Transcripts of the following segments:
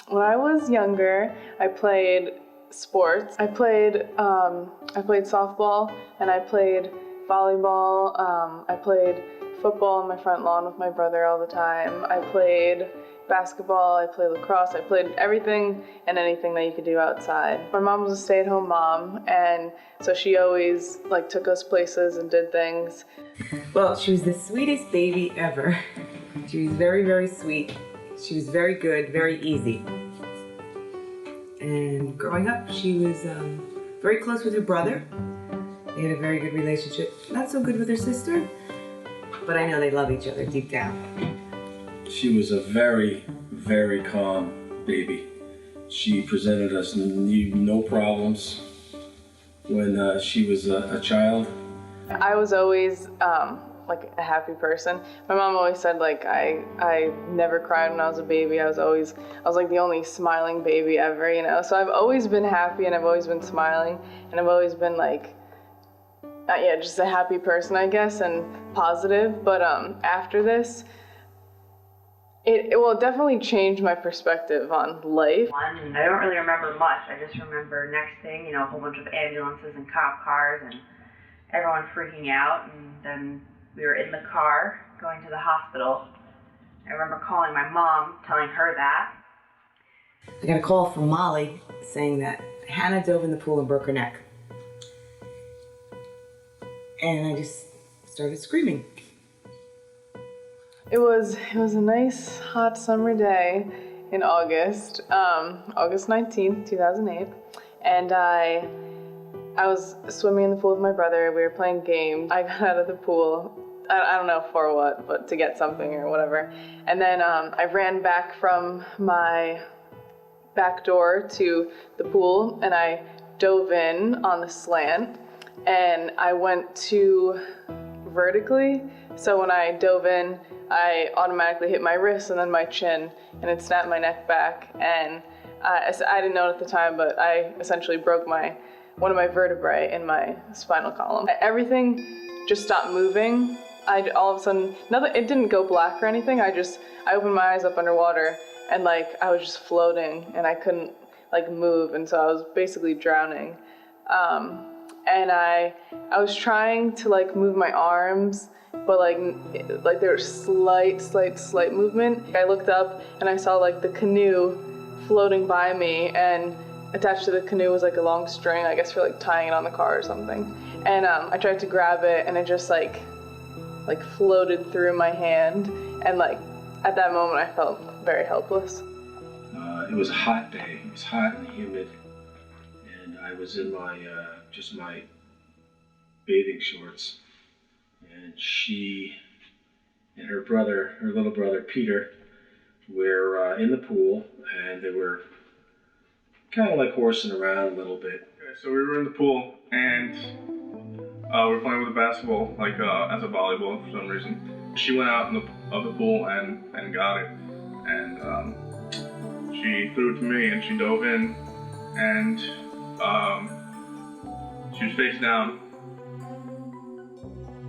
When I was younger, I played sports. I played softball and I played volleyball. I played football on my front lawn with my brother all the time. I played basketball, I played lacrosse, I played everything and anything that you could do outside. My mom was a stay-at-home mom, and so she always took us places and did things. Well, she was the sweetest baby ever. She was very, very sweet. She was very good, very easy. And growing up, she was very close with her brother. They had a very good relationship. Not so good with her sister, but I know they love each other deep down. She was a very, very calm baby. She presented us no problems when she was a child. I was always a happy person. My mom always said I never cried when I was a baby. I was the only smiling baby ever, So I've always been happy and I've always been smiling and I've always been just a happy person, I guess, and positive. But after this, it definitely changed my perspective on life. And I don't really remember much. I just remember next thing, a whole bunch of ambulances and cop cars and everyone freaking out. And then we were in the car going to the hospital. I remember calling my mom, telling her that. I got a call from Molly saying that Hannah dove in the pool and broke her neck. And I just started screaming. It was a nice hot summer day in August, August 19th, 2008, and I was swimming in the pool with my brother. We were playing games. I got out of the pool, I don't know for what, but to get something or whatever. And then I ran back from my back door to the pool and I dove in on the slant and I went too vertically. So when I dove in, I automatically hit my wrist and then my chin, and it snapped my neck back. And I didn't know it at the time, but I essentially broke one of my vertebrae in my spinal column. Everything just stopped moving. All of a sudden, it didn't go black or anything. I opened my eyes up underwater, and I was just floating, and I couldn't move, and so I was basically drowning. And I was trying to move my arms, but there was slight movement. I looked up and I saw the canoe floating by me, and attached to the canoe was a long string, I guess for tying it on the car or something. And I tried to grab it and it just floated through my hand, and at that moment I felt very helpless. It was a hot day. It was hot and humid, and I was in my my bathing shorts. And she and her little brother Peter, were in the pool, and they were kind of horsing around a little bit. Okay, so we were in the pool, and we were playing with a basketball, as a volleyball for some reason. She went out of the pool and got it, and she threw it to me, and she dove in, and she was face down.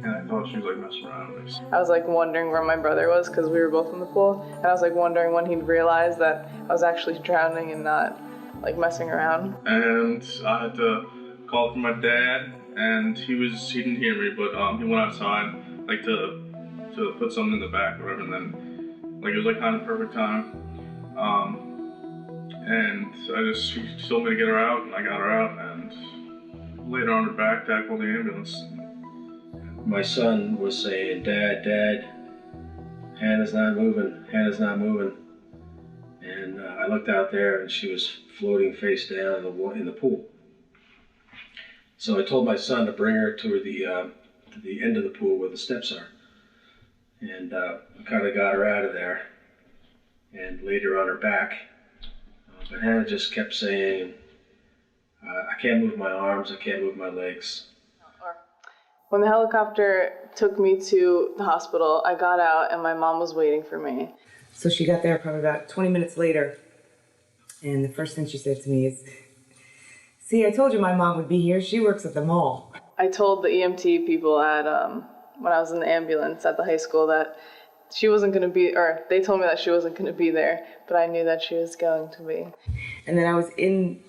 And I thought she was messing around with me. I was wondering where my brother was because we were both in the pool, and I was wondering when he'd realize that I was actually drowning and not messing around. And I had to call for my dad, and he didn't hear me, but he went outside to put something in the back or whatever, and then it was kind of perfect time. And he told me to get her out, and I got her out, and laid her on her back, Dad called the ambulance. My son was saying, Dad, Hannah's not moving, And I looked out there and she was floating face down in the pool. So I told my son to bring her to the end of the pool where the steps are. And kind of got her out of there and laid her on her back. But Hannah just kept saying, I can't move my arms, I can't move my legs. When the helicopter took me to the hospital, I got out and my mom was waiting for me. So she got there probably about 20 minutes later, and the first thing she said to me is, "See, I told you my mom would be here. She works at the mall." I told the EMT people when I was in the ambulance at the high school that she wasn't going to be, or they told me that she wasn't going to be there, but I knew that she was going to be. And then I was in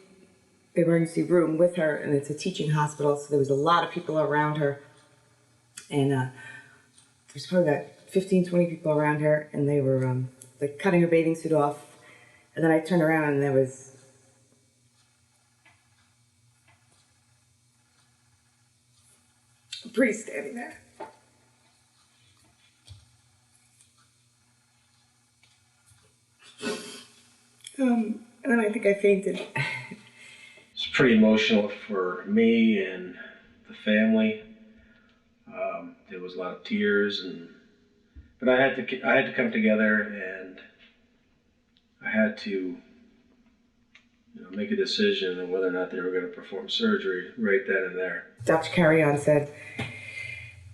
the emergency room with her, and it's a teaching hospital, so there was a lot of people around her. And there's probably about 15, 20 people around her, and they were like cutting her bathing suit off. And then I turned around, and there was a priest standing there. And then I think I fainted. It's pretty emotional for me and the family. There was a lot of tears, but I had to come together, and I had to make a decision on whether or not they were going to perform surgery right then and there. Dr. Carrion said,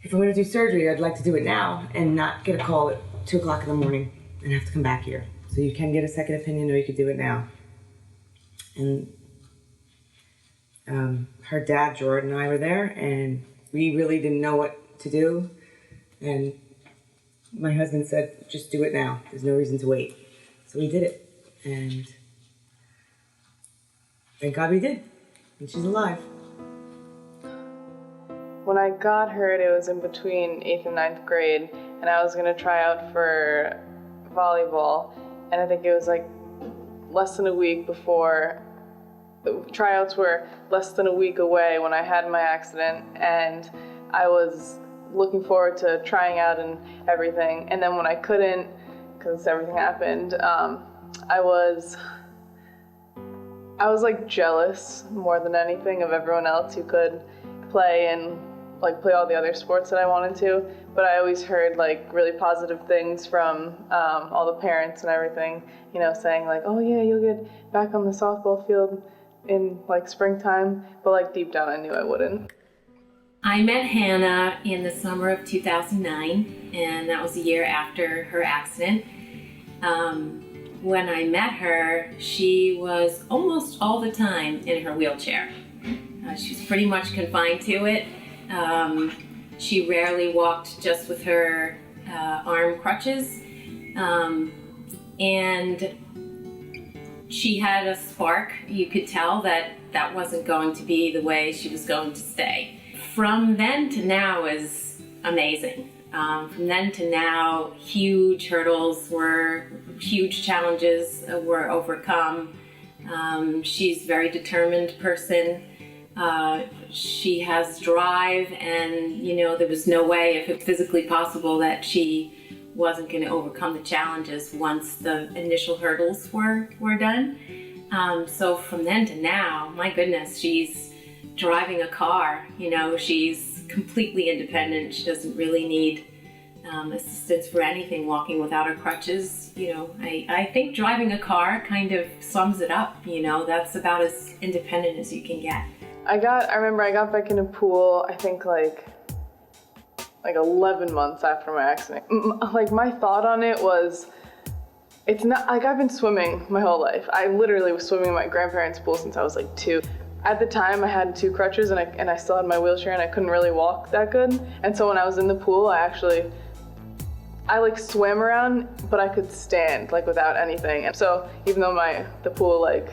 if I'm going to do surgery, I'd like to do it now and not get a call at 2 o'clock in the morning and have to come back here. So you can get a second opinion, or you could do it now. And her dad, Jordan, and I were there, and we really didn't know what to do. And my husband said, just do it now. There's no reason to wait. So we did it. And thank God we did. And she's alive. When I got hurt, it was in between 8th and 9th grade, and I was going to try out for volleyball. And I think it was like less than a week before, the tryouts were less than a week away when I had my accident, and I was looking forward to trying out and everything. And then when I couldn't, because everything happened, I was like jealous more than anything of everyone else who could play and like play all the other sports that I wanted to. But I always heard like really positive things from all the parents and everything, saying like, oh yeah, you'll get back on the softball field in like springtime. But like deep down I knew I wouldn't. I met Hannah in the summer of 2009, and that was a year after her accident. When I met her, she was almost all the time in her wheelchair. She was pretty much confined to it. She rarely walked just with her arm crutches. And she had a spark. You could tell that that wasn't going to be the way she was going to stay. From then to now is amazing. From then to now, huge hurdles huge challenges were overcome. She's a very determined person. She has drive, and there was no way, if it's physically possible, that she wasn't going to overcome the challenges once the initial hurdles were done. So from then to now, my goodness, she's driving a car. She's completely independent. She doesn't really need assistance for anything, walking without her crutches. I think driving a car kind of sums it up. That's about as independent as you can get. I remember I got back in a pool, I think like 11 months after my accident. Like my thought on it was, it's not, like I've been swimming my whole life. I literally was swimming in my grandparents' pool since I was like 2. At the time I had 2 crutches and I still had my wheelchair and I couldn't really walk that good. And so when I was in the pool, I like swam around, but I could stand like without anything. And so even though the pool like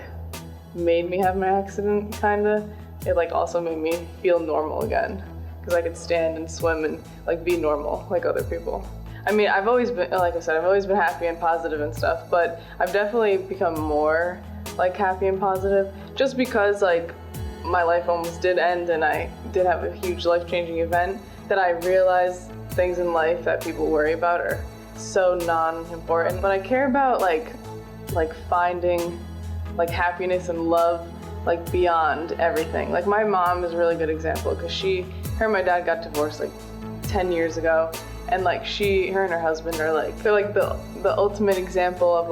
made me have my accident kinda, it like also made me feel normal again, because I could stand and swim and like be normal like other people. I mean, I've always been, like I said, I've always been happy and positive and stuff, but I've definitely become more like happy and positive just because like my life almost did end and I did have a huge life-changing event, that I realized things in life that people worry about are so non-important. But I care about like finding like happiness and love like beyond everything. Like my mom is a really good example, because her and my dad got divorced like 10 years ago, and like her and her husband are they're like the ultimate example of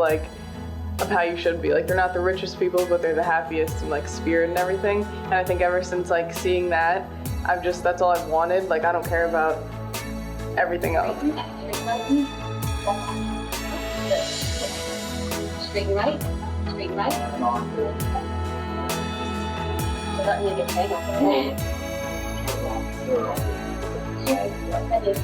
how you should be. Like they're not the richest people, but they're the happiest and like spirit and everything. And I think ever since like seeing that, that's all I've wanted. Like I don't care about everything else. Straight right. So that means it's